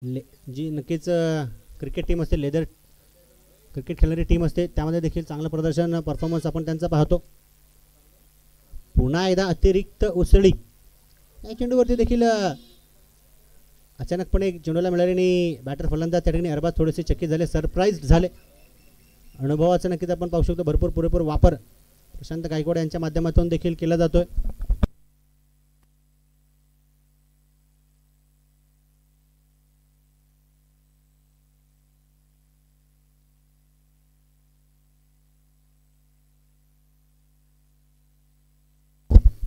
जी नक्कीच cricket team असते, leather cricket खेळणारी team असते, त्यामध्ये देखील चांगलं प्रदर्शन परफॉर्मन्स आपण त्यांचा पाहतो. पुन्हा एकदा अतिरिक्त उसळी या चेंडूवरती देखील अचानकपणे चेंडूला मिळाल्याने बॅटर फलंदाज त्या ठिकाणी अरबाज थोडेसे चकित झाले, सरप्राईज झाले. अनुभवाचा नक्कीच आपण पाहू शकतो भरपूर पुरेपूर वापर प्रशांत गायकवाड यांच्या माध्यमातून देखील केला जातोय.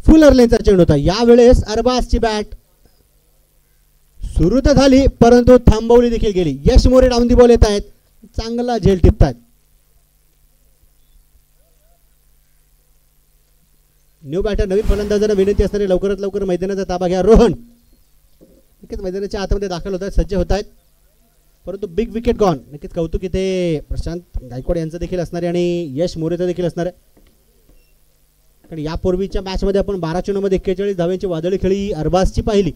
फुल अर्लेचा चेंडू होता, यावेळेस अरबाजची बॅट सुरू तर झाली परंतु थांबवली देखील गेली. यश मोरे डाऊन दी बॉल येत आहेत, चांगला झेल टिपतायत. न्यू बॅटर नवीन फलंदाजांना विनंती असणारे लवकरात लवकर मैदानाचा ताबा घ्या. रोहन नक्कीच मैदानाच्या आतमध्ये दाखल होत आहेत, सज्ज होत आहेत, परंतु बिग विकेट गॉन. नक्कीच कौतुक इथे प्रशांत गायकवाड यांचं देखील असणार आहे आणि यश मोरेचं देखील असणार आहे. कारण यापूर्वीच्या मॅच मध्ये आपण 12 चेंडूमध्ये 41 धावांची वादळी खेळी अरबाजची पाहिली.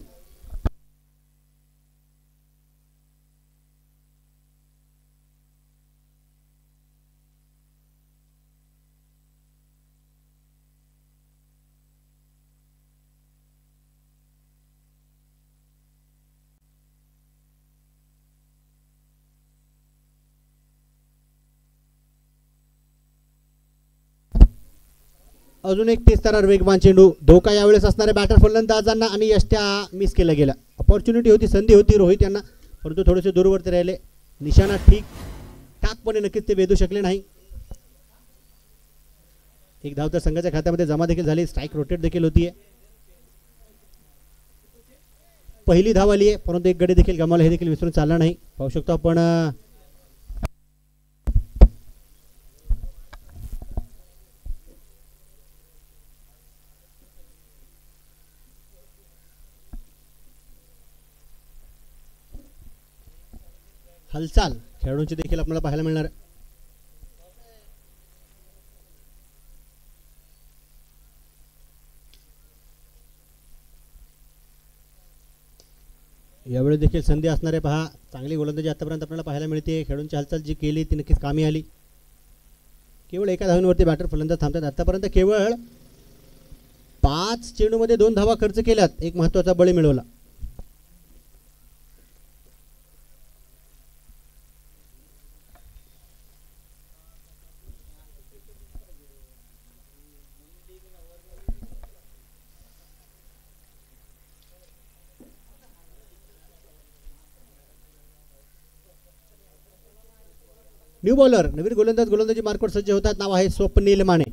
अजून एक 30 स्तरावर वेगवान चेंडू, धोका यावेळेस असणाऱ्या बॅटर फलंदाजांना आणि यष्ट्या मिस केला गेला. अपॉर्च्युनिटी होती, संधी होती रोहित यांना, परंतु थोडेसे दूरवरती राहिले. निशाणा ठीक ठाकपणे नक्कीच ते वेधू शकले नाही. एक धाव तर संघाच्या खात्यामध्ये जमा देखील झाली, स्ट्राईक रोटेट देखील होतीये. पहिली धाव आली आहे परंतु एक गडी देखील गमावला, हे देखील विसरून चालला नाही. पाहू शकतो आपण हालचाल खेळाडूंची देखील आपल्याला पाहायला मिळणार. यावेळी देखील संधी असणारे पहा, चांगली गोलंदाजी आतापर्यंत आपल्याला पाहायला मिळते. खेळाडूंची हालचाल जी केली ती नक्कीच कामी आली. केवळ एका धावेवरती बॅटर फलंदाज थांबतात. आतापर्यंत केवळ 5 चेंडूमध्ये 2 धावा खर्च केल्यात, एक महत्वाचा बळी मिळवला. न्यू बॉलर नवीन गोलंदाजी मार्कवर सज्ज होतात. नाव आहे स्वप्नील माने.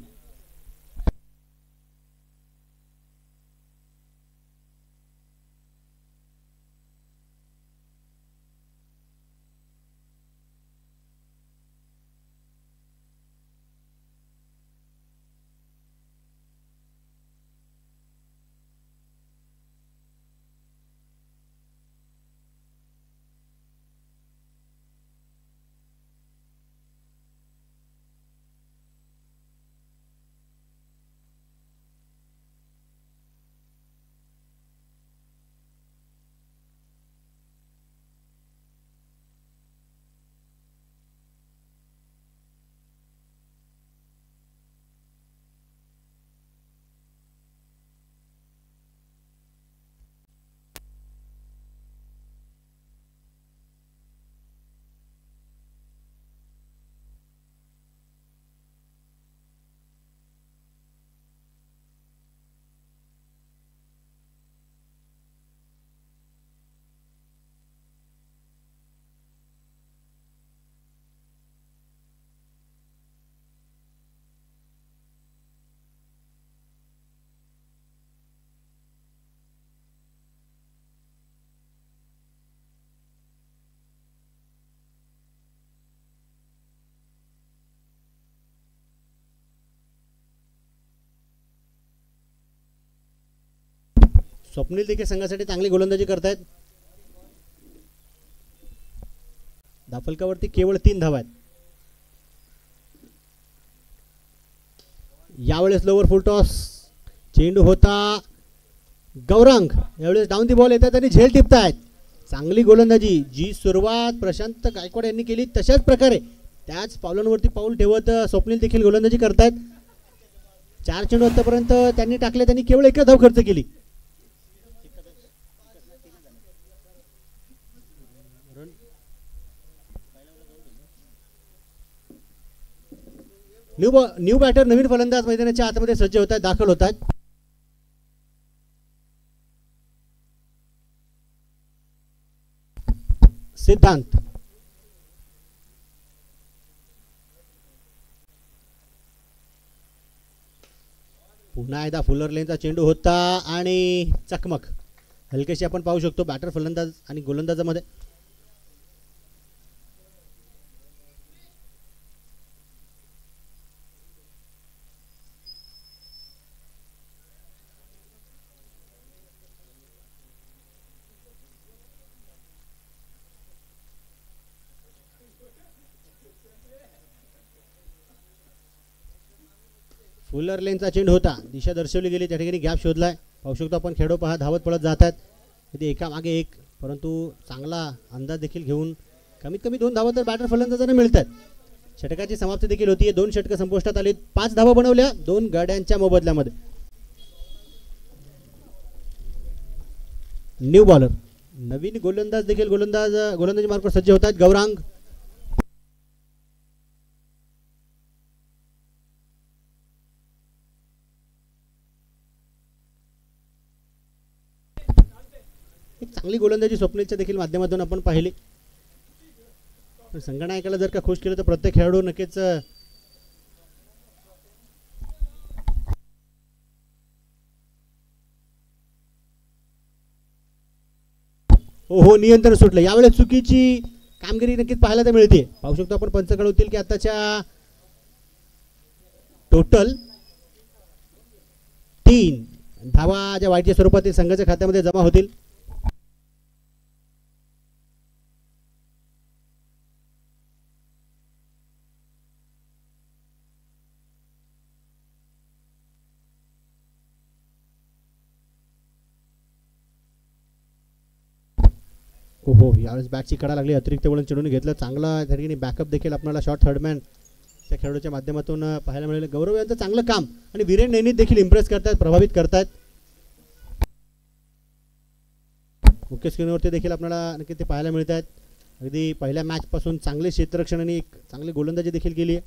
स्वप्नील देखील संघासाठी चांगली गोलंदाजी करतायत. धाफलकावरती केवळ 3 धावा आहेत. यावेळेस लोवर फुल टॉस चेंडू होता गौरंग, यावेळेस डाऊन दी बॉल येतात आणि झेल टिपतायत. चांगली गोलंदाजी, जी सुरुवात प्रशांत गायकवाड यांनी केली तशाच प्रकारे त्याच पावलांवरती पाऊल ठेवत स्वप्नील देखील गोलंदाजी करतायत. 4 चेंडू आतापर्यंत त्यांनी टाकले, त्यांनी केवळ 1 धाव खर्च केली. न्यू बॅटर नवीन फलंदाज मैदानाच्या आतमध्ये सज्ज होत आहेत, दाखल होत आहेत. सिद्धांत पुन्हा एकदा फुलर लेनचा चेंडू होता आणि चकमक हलकेशी आपण पाहू शकतो बॅटर फलंदाज आणि गोलंदाजामध्ये. फुलर लेनचा चेंडू होता, दिशा दर्शवली गेली, त्या ठिकाणी गॅप शोधलाय. पाहू शकतो आपण खेळाडू पहा धावत पळत जात आहेत, ते एका मागे एक, परंतु चांगला अंदाज देखील घेऊन कमीत कमी 2 धावा तर बॅटर फलंदाजांना मिळतात. षटकाची समाप्ती देखील होती, 2 षटकं संपुष्टात आली, 5 धावा बनवल्या 2 गाड्यांच्या मोबदल्यामध्ये. न्यू बॉलर नवीन गोलंदाज देखील गोलंदाजी मार्गावर सज्ज होत आहेत. गौरांग चांगली गोलंदाजी स्वप्नीलच्या देखील माध्यमातून आपण पाहिली. संघनायकाला जर का खुश केलं तर प्रत्येक खेळाडू नक्कीच हो नियंत्रण सुटलं. यावेळेस चुकीची कामगिरी नक्कीच पाहायला तर मिळते. पाहू शकतो आपण पंच कळवतील की आताच्या टोटल 3 धावा ज्या वाईटच्या स्वरूपातील संघाच्या खात्यामध्ये जमा होतील. हो यावेळेस बॅटची कडा लागली, अतिरिक्त वळण चढून घेतलं, चांगला त्या ठिकाणी बॅकअप देखील आपल्याला शॉर्ट थर्डमॅन त्या खेळाडूच्या माध्यमातून पाहायला मिळेल. गौरव यांचं चांगलं काम आणि वीरेन नैनीत देखील इम्प्रेस करतायत, प्रभावित करतायत. मुख्य स्क्रीनवरती देखील आपल्याला नक्की ते पाहायला मिळत आहेत. अगदी पहिल्या मॅच पासून चांगले क्षेत्ररक्षण आणि एक चांगली गोलंदाजी देखील केली आहे,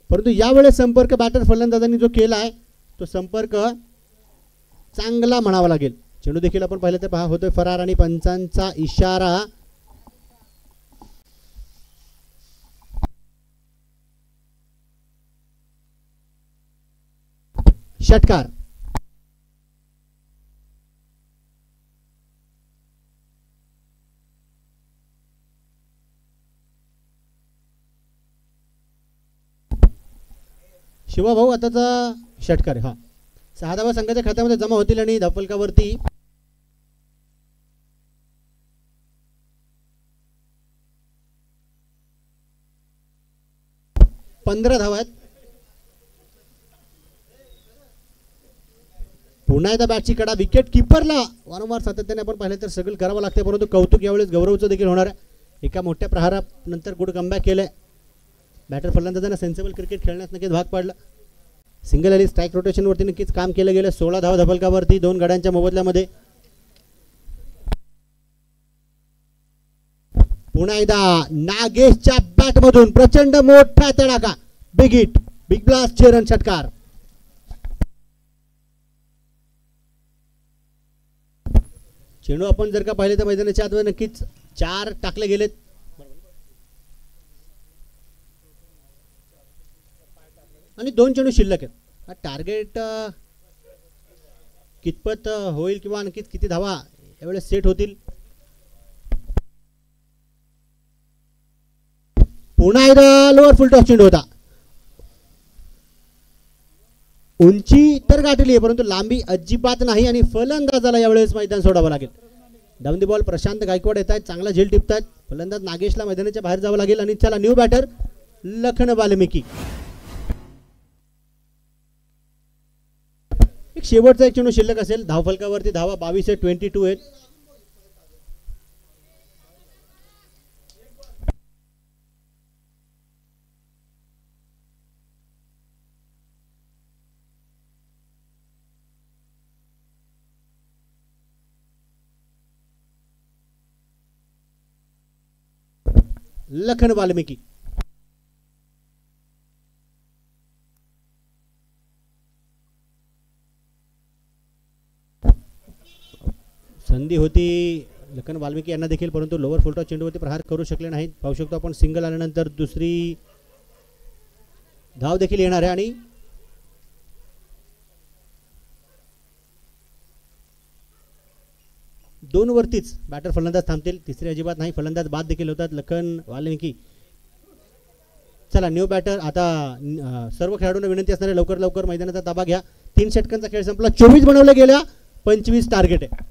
परंतु यावेळेस संपर्क बॅटर फलंदाजांनी जो केला आहे तो संपर्क चांगला म्हणावा लागेल. चेंडू देखील आपण पाहिलं तर पहा होतोय फरार आणि पंचांचा इशारा. षटकार शिवाभाऊ आताचा षटकार. हा 6 धावा संघाच्या खात्यामध्ये जमा होतील आणि धावफलकावरती 15 धावा आहेत. पुन्हा एकदा बॅटची कडा, विकेट किपरला वारंवार सातत्याने आपण पाहिलं तर स्ट्रगल करावं लागते, परंतु कौतुक यावेळेस गौरवचं देखील होणार आहे. एका मोठ्या प्रहारानंतर गुड कमबॅक केलंय. बॅटर फलंदाजांना सेन्सिबल क्रिकेट खेळण्यास नक्कीच भाग पाडलं. सिंगल आणि स्ट्राईक रोटेशनवरती नक्कीच काम केलं गेलं. 16 धावा धबलकावरती 2 गाड्यांच्या मोबदल्यामध्ये. पुन्हा एकदा नागेशच्या बॅटमधून प्रचंड मोठा तडाखा, big hit, big blast, run षटकार. चेंडू आपण जर का पाहिले तर मैदानाच्या आतमध्ये नक्कीच 4 टाकले गेलेत. आणि 2 चेंडू शिल्लक आहेत. हा टार्गेट कितपत होईल किंवा नक्कीच किती धावा यावेळेस सेट होतील. पुन्हा एकदा लोअर फुल टॉस चेंडू होता. उंची तर गाठली आहे परंतु लांबी अजिबात नाही आणि फलंदाजाला यावेळेस मैदान सोडावं लागेल. डाऊन द बॉल प्रशांत गायकवाड येत आहेत, चांगला झेल टिपतात. फलंदाज नागेशला मैदानाच्या बाहेर जावं लागेल आणि चला न्यू बॅटर लखन वाल्मिकी. एक शेवटचा एक चेंडू शिल्लक असेल. धावफलकावरती धावा 22 आहेत, 22 आहेत. लखन वाल्मिकी. संधी होती लखन वाल्मिकी यांना देखील, परंतु लोअर फुलटॉस चेंडूवरती प्रहार करू शकले नाहीत. पाहू शकतो आपण सिंगल आल्यानंतर दुसरी धाव देखील येणार आहे आणि दोन वरतीच बॅटर फलंदाज थांबतील. तिसरी अजिबात नाही, फलंदाज बाद देखील होतात लखन वाल्मिकी. चला न्यू बॅटर. आता सर्व खेळाडूंना विनंती असणारे लवकर लवकर मैदानाचा ताबा घ्या. 3 षटकांचा खेळ संपला. 24 बनवल्या गेल्या, 25 टार्गेट आहे.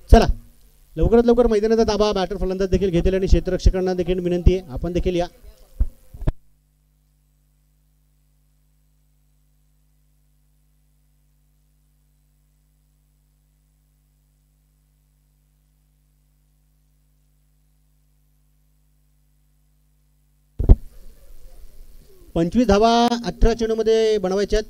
चला लवकरात लवकर मैदानाचा ताबा बॅटर फलंदाज देखील घेतील आणि क्षेत्ररक्षकांना देखील विनंती आहे आपण देखील या. पंचवीस धावा 18 चेंडूमध्ये बनवायच्यात.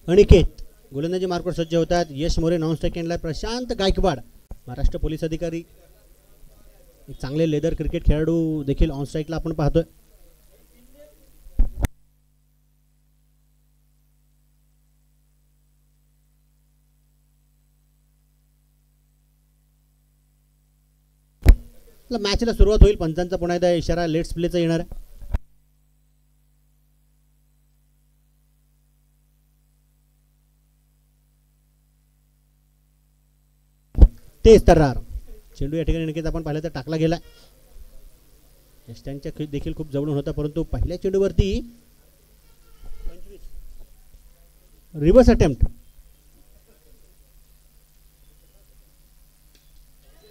अनिकेत गोलंदाजी मार्कवर सज्ज होतात. यश मोरे नॉन स्ट्राइक एंडला. प्रशांत गायकवाड महाराष्ट्र पोलीस अधिकारी, एक चांगले लेदर क्रिकेट खेळाडू देखील ऑन स्ट्राइकला आपण पाहतोय. मॅचला सुरुवात होईल. पंचांचा पुन्हा एकदा इशारा लेट्स प्लेचा येणार आहे. तेच तर्रार चेंडू या ठिकाणी नक्कीच आपण पाहिलं तर टाकला गेला. यष्टांच्या देखील खूप जवळून होता, परंतु पहिल्या चेंडूवरती रिव्हर्स अटेम्प्ट.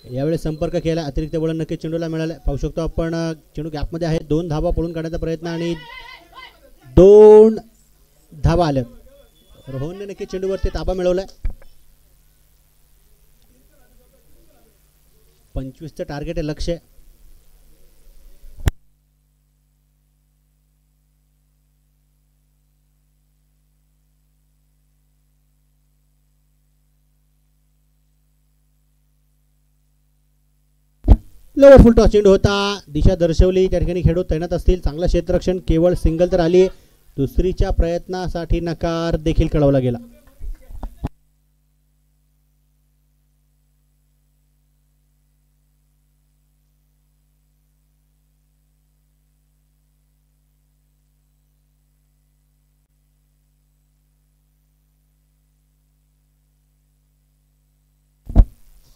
यावेळेस संपर्क केला, अतिरिक्त वळण नक्कीच चेंडूला मिळालं. पाहू शकतो आपण चेंडू गॅपमध्ये आहे. 2 धावा पळून काढण्याचा प्रयत्न आणि 2 धावा आल्या. रोहनने नक्कीच चेंडूवरती ताबा मिळवलाय. 25चं टार्गेट आहे, लक्ष. लोअर फुल टॉस चेंडू होता. दिशा दर्शवली, त्या ठिकाणी खेळाडू तैनात असतील. चांगला क्षेत्ररक्षण, केवळ सिंगल तर आली. दुसरीच्या प्रयत्नासाठी नकार देखील कळवला गेला.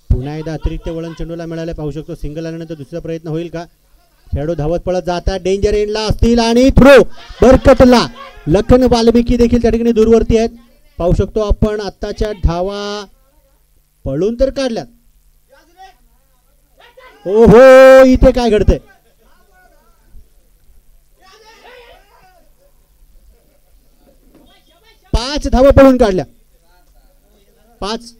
पुन्हा एकदा अतिरिक्त वळण चेंडूला मिळाले. पाहू शकतो सिंगल आल्यानंतर दुसरा प्रयत्न होईल का. खेळाडू धावत पळत जातात, डेंजर एंडला असतील आणि थ्रो बरकटला. लखन वाल्मिकी देखील त्या ठिकाणी दूरवरती आहेत. पाहू शकतो आपण आत्ताच्या धावा पळून तर काढल्यात. ओहो, इथे काय घडतंय. 5 धावा पळून काढल्या. 5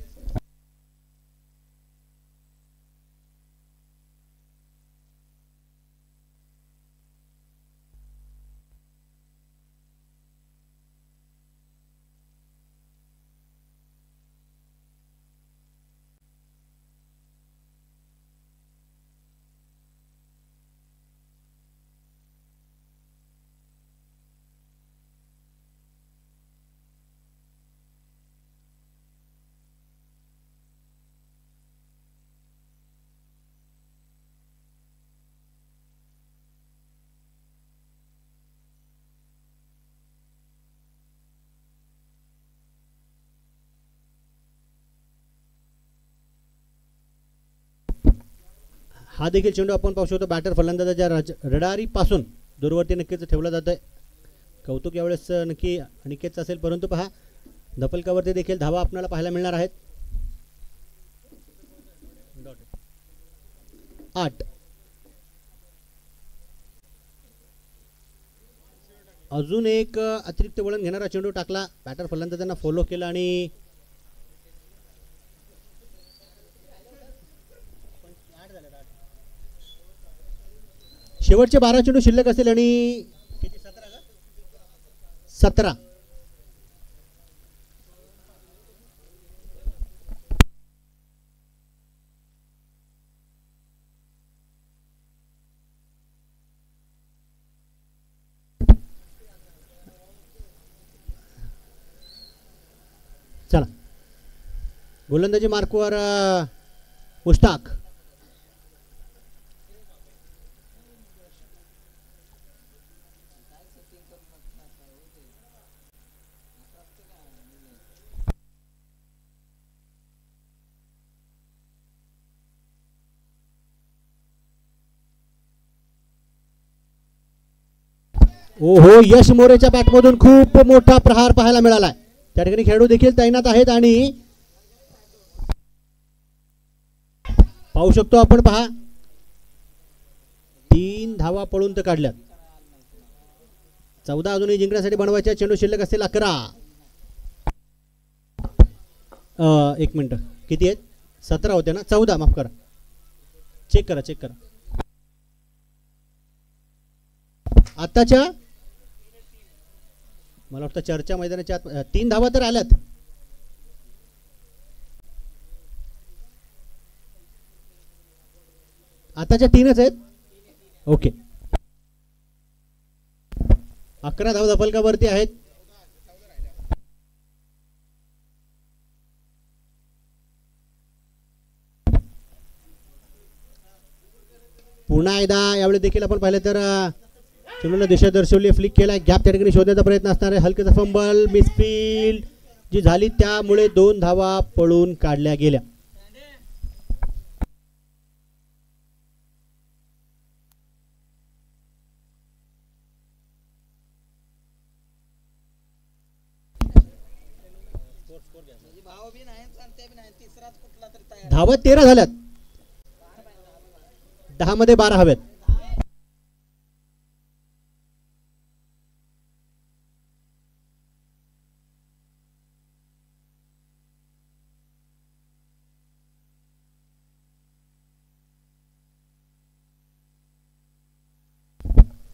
हा देखील चेंडू आपण पाहू शकतो बॅटर फलंदाजाच्या रडारी पासून दूरवरती नक्कीच ठेवला जात आहे. कौतुक यावेळेस नक्की अनिकेतचं असेल, परंतु पहा धपलकावरती देखील धावा आपल्याला पाहायला मिळणार आहेत. 8. अजून एक अतिरिक्त वळण घेणारा चेंडू टाकला, बॅटर फलंदाजांना फॉलो केला आणि शेवटचे 12 चेंडू शिल्लक असेल आणि 17. चला, गोलंदाजी मार्कवर मुश्ताक. ओहो, यश मोरेच्या बॅटमधून खूप मोठा प्रहार पाहायला मिळाला. त्या ठिकाणी खेळाडू देखील तैनात आहेत आणि पाहू शकतो आपण, पहा 3 धावा पळून तर काढल्यात. 14 अजूनही जिंकण्यासाठी बनवायच्या. चेंडू शिल्लक असेल 11. 1 मिनिट, किती आहेत? 17 होते ना? 14, माफ करा. चेक करा. आताच्या मला वाटतं चर्चा मैदानाच्या 3 धावा तर आल्यात. आताच्या 3च आहेत. ओके, 11 धावा धपलकावरती आहेत. पुन्हा एकदा यावेळी देखील आपण पाहिलं तर चेंडूला दिशा दर्शवली, फ्लिक केला, गॅप त्या ठिकाणी शोधण्याचा प्रयत्न असणार आहे. हलकेचा फंबल, मिसफील्ड जी झाली त्यामुळे 2 धावा पळून काढल्या गेल्या. धावा 13 झाल्यात. 10 मध्ये 12 हवेत.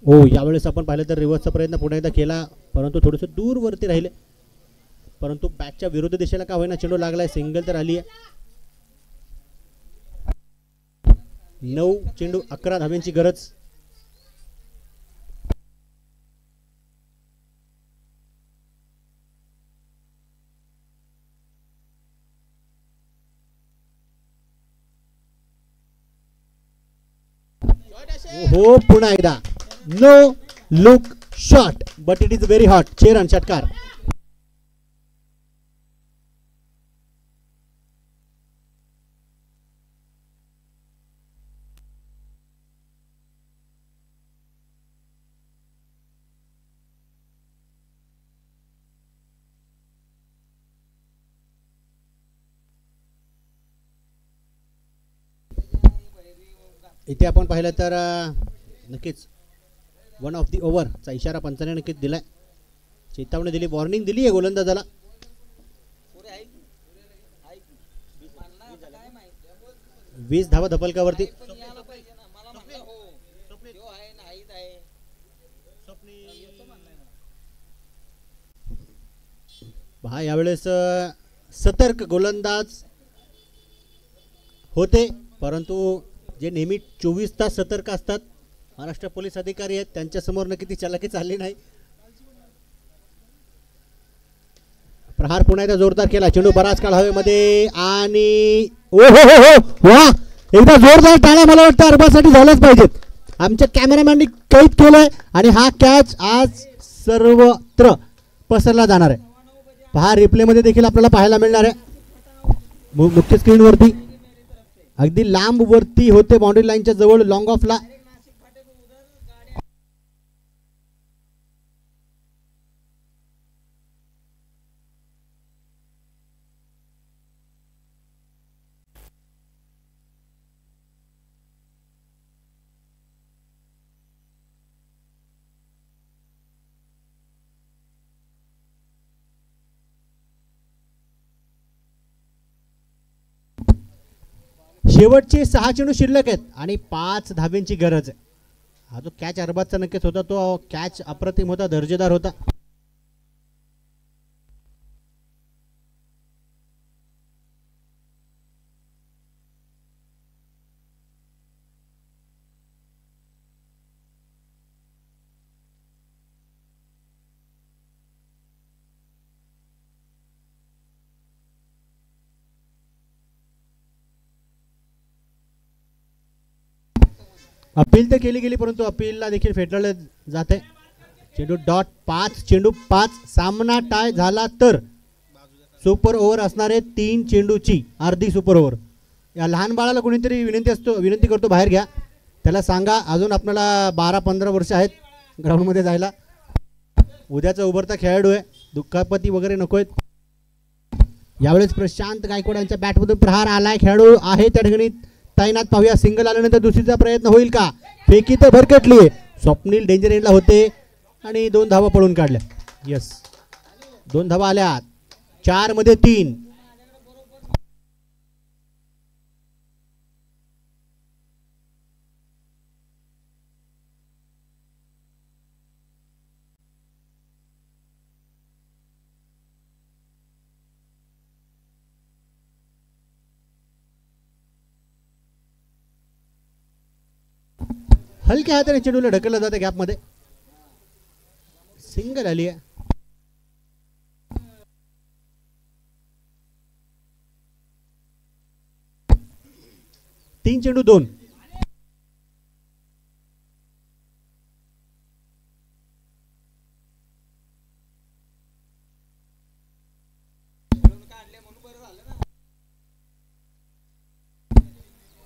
हो, यावेळेस आपण पाहिलं तर रिव्हर्सचा प्रयत्न पुन्हा एकदा केला, परंतु थोडंसं दूरवरती राहिले. परंतु बॅटच्या विरुद्ध दिशेला का होईना चेंडू लागलाय. सिंगल तर आली आहे. 9 चेंडू 11 धाव्यांची गरज. हो, पुन्हा एकदा no look shot, but it is very hot. चेरन षटकार. इथे आपण पाहिलं तर नक्कीच 1 ऑफ दी ओव्हरचा इशारा पंचाने नक्कीच दिलाय. चेतावणी दिली, वॉर्निंग दिली आहे गोलंदाजाला. 20 धावा धपलकावरती. पहा, यावेळेस सतर्क गोलंदाज होते, परंतु जे नेहमी 24 तास सतर्क असतात महाराष्ट्र पोलीस अधिकारी आहेत, त्यांच्या समोर नक्की ती चालाकी चालली नाही. प्रहार पुन्हा एकदा जोरदार केला. चेंडू बराच काळ हवेमध्ये आणि ओ हो हो हो, वा, एकदा जोरदार टाळ्या मला वाटतं अरबासाठी झाल्याच पाहिजेत. आमच्या कॅमेरामॅननी कैद केलंय आणि हा कॅच आज सर्वत्र पसरला जाणार आहे. पहा, रिप्ले मध्ये देखील आपल्याला पाहायला मिळणार आहे मुख्य स्क्रीनवरती. अगदी लांब वरती होते बाउंड्री लाईनच्या जवळ लॉंग ऑफला. शेवटचे 6 चेंडू शिल्लक आहेत आणि 5 धाब्यांची गरज आहे. हा जो कॅच अरबाजचा नक्कीच होता तो कॅच अप्रतिम होता, दर्जेदार होता. अपील तर केली गेली परंतु अपीलला देखील फेटाळले जाते. चेंडू डॉट 5, चेंडू 5. सामना टाय झाला तर सुपर ओव्हर असणारे 3 चेंडूची अर्धी सुपर ओव्हर. या लहान बाळाला कोणीतरी विनंती करतो बाहेर घ्या. त्याला सांगा अजून आपल्याला 12-15 वर्ष आहेत ग्राउंडमध्ये जायला. उद्याचा उभरता खेळाडू आहे, दुःखापती वगैरे नको आहेत. यावेळेस प्रशांत गायकवाड यांच्या बॅटमधून प्रहार आलाय. खेळाडू आहे त्या ठिकाणी तैनात. पाहूया सिंगल आल्यानंतर दुसरीचा प्रयत्न होईल का. फेकी तर भरकटली. स्वप्नील डेंजर एंडला होते आणि 2 धावा पळून काढल्या. यस, 2 धावा आल्या. 4 मध्ये 3. हलक्या हाताने चेंडूला ढकललं जाते गॅपमध्ये. सिंगल आली आहे. तीन चेंडू 2.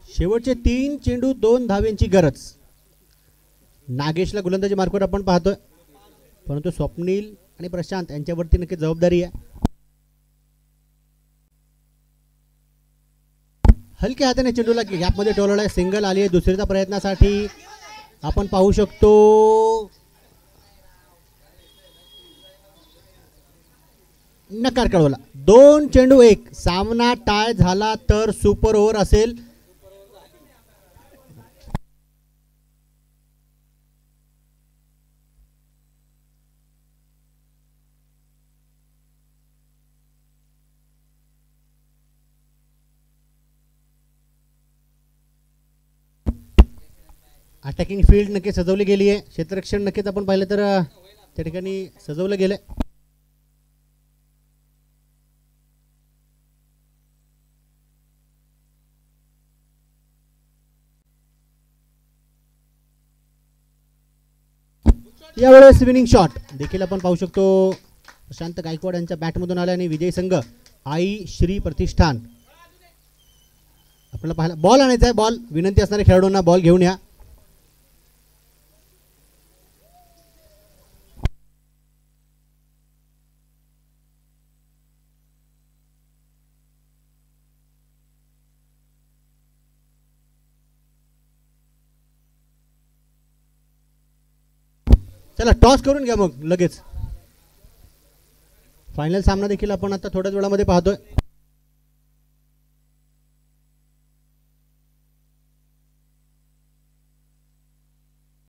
शेवटचे 3 चेंडू 2 धाव्यांची गरज. नागेशला गोलंदाजी मार्कवर आपण पाहतोय परंतु स्वप्नील आणि प्रशांत यांच्यावरती नक्की जबाबदारी आहे. हलक्या हाताने चेंडूला गॅपमध्ये टोलवलाय. सिंगल आली आहे. दुसरीच्या प्रयत्नासाठी आपण पाहू शकतो नकार कळवला. 2 चेंडू 1. सामना टाय झाला तर सुपर ओव्हर असेल. अटॅकिंग फील्ड नक्की सजवली गेली आहे. क्षेत्ररक्षण नक्कीच आपण पाहिलं तर त्या ठिकाणी सजवलं गेलं. यावेळेस विनिंग शॉट देखील आपण पाहू शकतो. प्रशांत गायकवाड यांच्या बॅटमधून आला आणि विजय संघ आई श्री प्रतिष्ठान. आपल्याला पाहायला बॉल आणायचा आहे. बॉल विनंती असणाऱ्या खेळाडूंना बॉल घेऊन या. चला टॉस करून घ्या मग लगेच. फायनल सामना देखील आपण आता थोड्याच वेळामध्ये पाहतोय.